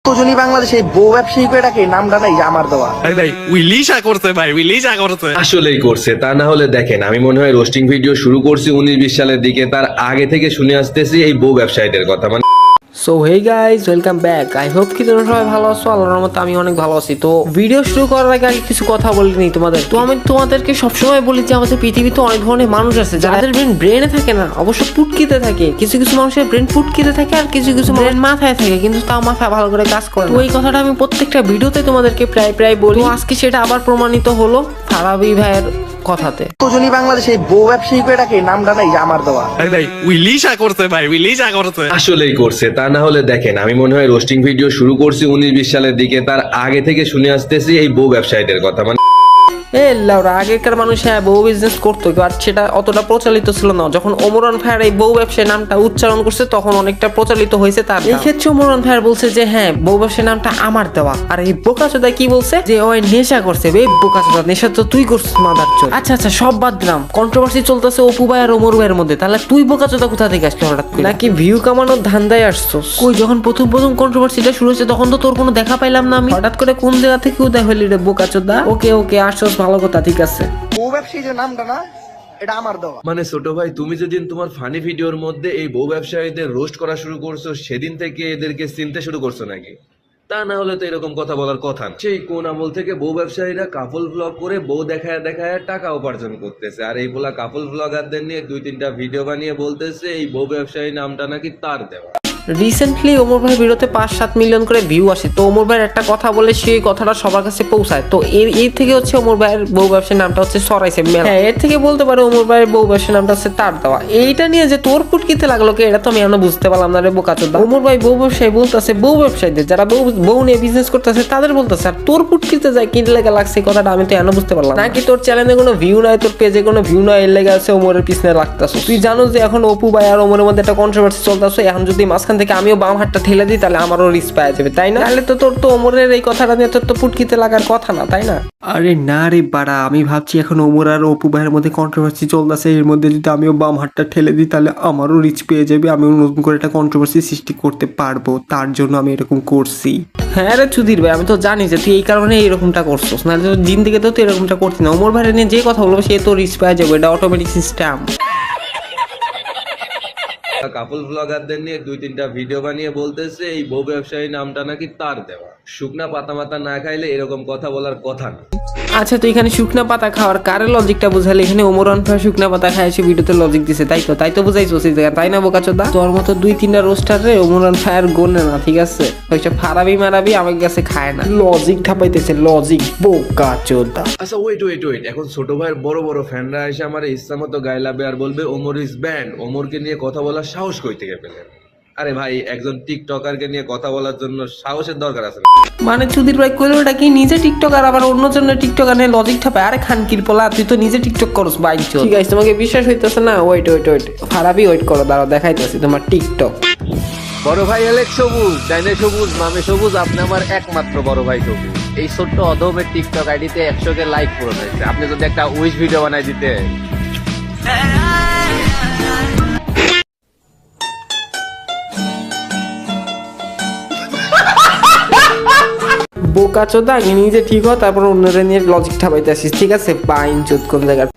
কতজনই বাংলাদেশে এই বউ ব্যবসায়ী করে ডাকে, নামটা নাই আমার দেওয়া। আরে ভাই উইলিশা করতে ভাই উইলিশা করতে আসলেই করছে, তা না হলে দেখেন আমি মনে হয় রোস্টিং ভিডিও শুরু করছি 19-20 সালের দিকে, তার আগে থেকে শুনে আসতেছি এই বউ ব্যবসায়ীদের কথা। মানে so hey guys, welcome back. I hope কি তোমরা সবাই ভালো আছো। আল্লাহর রহমতে আমি অনেক ভালো আছি। তো ভিডিও শুরু করার আগে কিছু কথা বলিনি তোমাদের। তো আমি তোমাদেরকে সবসময় বলি যে আমাদের পৃথিবীতে অনেক ধরনের মানুষ আছে যাদের ব্রেনে থাকে না, অবশ্য পুটকিতে থাকে। কিছু কিছু মানুষের ব্রেন পুটকিতে থাকে আর কিছু কিছু ব্রেন মাথায় থাকে, কিন্তু তাও মাথা ভালো করে কাজ করে। তো এই কথাটা আমি প্রত্যেকটা ভিডিওতে তোমাদেরকে প্রায় বলি। তো আজকে সেটা আবার প্রমাণিত হলো ফারাবি ভাইয়ের কথাতে। কতজনই বাংলাদেশে এই বউ ব্যবসায়ী করে ডাকে, নামটা নাই আমার দেওয়া। আরে ভাই উইলিশা করতে ভাই উইলিশা করতে আসলেই করছে, তা না হলে দেখেন আমি মনে হয় রোস্টিং ভিডিও শুরু করছি 19-20 সালের দিকে, তার আগে থেকে শুনে আসতেছি এই বউ ব্যবসায়ীদের কথা। মানে আগেকার মানুষ বউ বিজনেস করতো, বাট সেটা অতটা প্রচলিত ছিল না। যখন ওমরান ভাইয়ের এই বউ ব্যবসায়ী নামটা উচ্চারণ করছে তখন অনেকটা প্রচলিত হয়েছে। তার এই ক্ষেত্রে ওমরান ভাইয়ের বলছে যে হ্যাঁ, বউ ব্যবসায়ী নামটা আমার দেওয়া। আর এই বোকাচোদা কি বলছে যে ওই নেশা করছে। এই বোকাচোদা, নেশা তো তুই করছিস মাদার চোদ। আচ্ছা সব বাদ দিলাম, কন্ট্রোভার্সি চলতেছে অপু ভাই আর ওমর ভাইয়ের মধ্যে। তাহলে তুই বোকাচোদা কোথা থেকে আসলো হঠাৎ করে? নাকি ভিউ কামানোর ধান্দায় আসছো? কই, যখন প্রথম কন্ট্রোভার্সিটা শুরু হয়েছে তখন তো তোর কোনো দেখা পাইলাম না আমি। হঠাৎ করে কোন জায়গা থেকে উদয় হলি রে বোকাচোদা? ওকে আসছস, ভালো কথা, ঠিক আছে। বউ ব্যবসায়ী যে নামটা না, এটা আমার দেওয়া। মানে ছোট ভাই, তুমি যেদিন তোমার ফানি ভিডিওর মধ্যে এই বউ ব্যবসায়ীদের রোস্ট করা শুরু করছো সেদিন থেকে এদেরকে চিনতে শুরু করছো নাকি? তা না হলে তো এরকম কথা বলার কথা না। সেই কোন আমল থেকে বউ ব্যবসায়ীরা কাপল ব্লগ করে বউ দেখায় টাকা উপার্জন করতেছে, আর এই বলা কাপল ব্লগারদের নিয়ে 2-3টা ভিডিও বানিয়ে বলতেছে এই বউ ব্যবসায়ী নামটা নাকি তার দেওয়া। রিসেন্টলি ওমর ভাই ভিডিওতে 5-7 মিলিয়ন করে ভিউ আসে। তো ওমর ভাইয়ের একটা কথা বলে সেই কথাটা সবার কাছে পৌঁছায়। তো এর থেকে হচ্ছে ওমর ভাইয়ের বউ ব্যবসার নামটা হচ্ছে সরাইছে মেলা। হ্যাঁ, এর থেকে বলতে পারে ওমর ভাইয়ের বউ ব্যবসার নামটা হচ্ছে তার দেওয়া। এইটা নিয়ে যে তোর পুটকিতে লাগলো কে, এটা তো আমি এখনো বুঝতে পারলাম না রে বোকাচোদা। ওমর ভাই বউ ব্যবসায়ী বলতেছে, বউ ব্যবসায়ীদের যারা বউ নিয়ে বিজনেস করতেছে তাদের বলতেছে, আর তোর পুটকিতে যায় কি লেগে লাগছে কথাটা আমি তো এখনো বুঝতে পারলাম। নাকি তোর চ্যানেলে কোনো ভিউ নাই, তোর পেজে কোনো ভিউ নাই, এর লেগে আছে ওমরের পিছনে লাগতেছে। তুই জানো যে এখন অপু ভাই আর ওমরের মধ্যে একটা কন্ট্রোভার্সি চলতেছে। এখন যদি মাঝখান থেকে আমিও বাম হাতটা ঠেলে দিই তাহলে আমারও রিস্ক পাওয়া যাবে, তাই না? তাহলে তো তোর তো ওমরের এই কথাটা নিয়ে তোর তো পুটকিতে লাগার কথা না, তাই না? আরে না রে বাড়া, আমি ভাবছি এখন ওমর আর অপু ভাইয়ের মধ্যে কন্ট্রোভার্সি চলতেছে, এর মধ্যে যদি আমিও বাম হাতটা ঠেলে দিই তাহলে আমারও রিচ পেয়ে যাবে, আমিও নতুন করে একটা কন্ট্রোভার্সি সৃষ্টি করতে পারবো। তার জন্য আমি এরকম করছি। হ্যাঁ রে সুধীর ভাই, আমি তো জানি যে তুই এই কারণে এরকমটা করছিস, নাহলে তো দিন থেকে তো তুই এরকমটা করছিস না। ওমর ভাইয়ের নিয়ে যে কথা বলবো সে তো রিচ পেয়ে যাবে, এটা অটোমেটিক সিস্টেম। কাপল ব্লগারদের নিয়ে 2-3টা ভিডিও বানিয়ে বলতেছে এই বউ ব্যবসায়ী নামটা নাকি তার দেওয়া। শুকনা পাতা মাতা না খাইলে এরকম কথা বলার কথা না। আচ্ছা, তো এখানে শুকনা পাতা খাওয়ার কারে লজিকটা বুঝালে? এখানে ওমরান ভাই শুকনা পাতা খায় এসে ভিডিওতে লজিক দিছে, তাই তো বুঝাইছো সেই জায়গা, তাই না বোকাচোদা? তোর মতো 2-3টা রোস্টার রে ওমরান ভাইয়ের গোনে না, ঠিক আছে? ওইসব ফারাবি মারাবি আমার কাছে খায় না, লজিক ঠাপাইতেছে, লজিক বোকাচোদা। আচ্ছা ওয়েট, এখন ছোট ভাইয়ের বড় বড় ফ্যানরা এসে আমার ইচ্ছা মতো গাইলাবে আর বলবে ওমর ইজ ব্যান্ড। ওমরকে নিয়ে কথা বলার সাহস কই থেকে পেলেন? আরে ভাই, একজন টিকটকারকে নিয়ে কথা বলার জন্য সাহসের দরকার আছে না? মানে সুধীর ভাই কইলো ওটা কি নিজে টিকটক আর আবার অন্য জন্য টিকটকার নিয়ে লজিক ঠাপায়? আরে খানকির পোলা, তুই তো নিজে টিকটক করস বাইক। ঠিক আছে, তোমাকে বিশ্বাস হইতেছে না? ওয়েট ফারাবি ওয়েট করো, দাঁড়াও দেখাইতেছি তোমার টিকটক। বড় ভাই এলেক সবুজ, ডাইনে সবুজ, মামে সবুজ, আপনি আমার একমাত্র বড় ভাই সবুজ। এই ছোট্ট অধমের টিকটক আইডিতে 100 লাইক পূরণ হয়েছে। আপনি যদি একটা উইশ ভিডিও বানাই দিতে। বোকাচোদা, আগে নিজে ঠিক হয় তারপর অন্যরা নিয়ে লজিক ঠাপাইতে আসিস, ঠিক আছে? বাইন চোদ কোন জায়গার।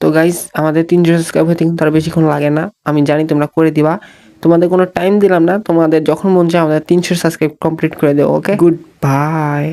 তো গাইস, আমাদের 300 সাবস্ক্রাইব হতে কিন্তু আর বেশিক্ষণ লাগে না, আমি জানি তোমরা করে দিবা। তোমাদের কোনো টাইম দিলাম না, তোমাদের যখন মন চায় আমাদের 300 সাবস্ক্রাইব কমপ্লিট করে দেবো। ওকে, গুড বাই।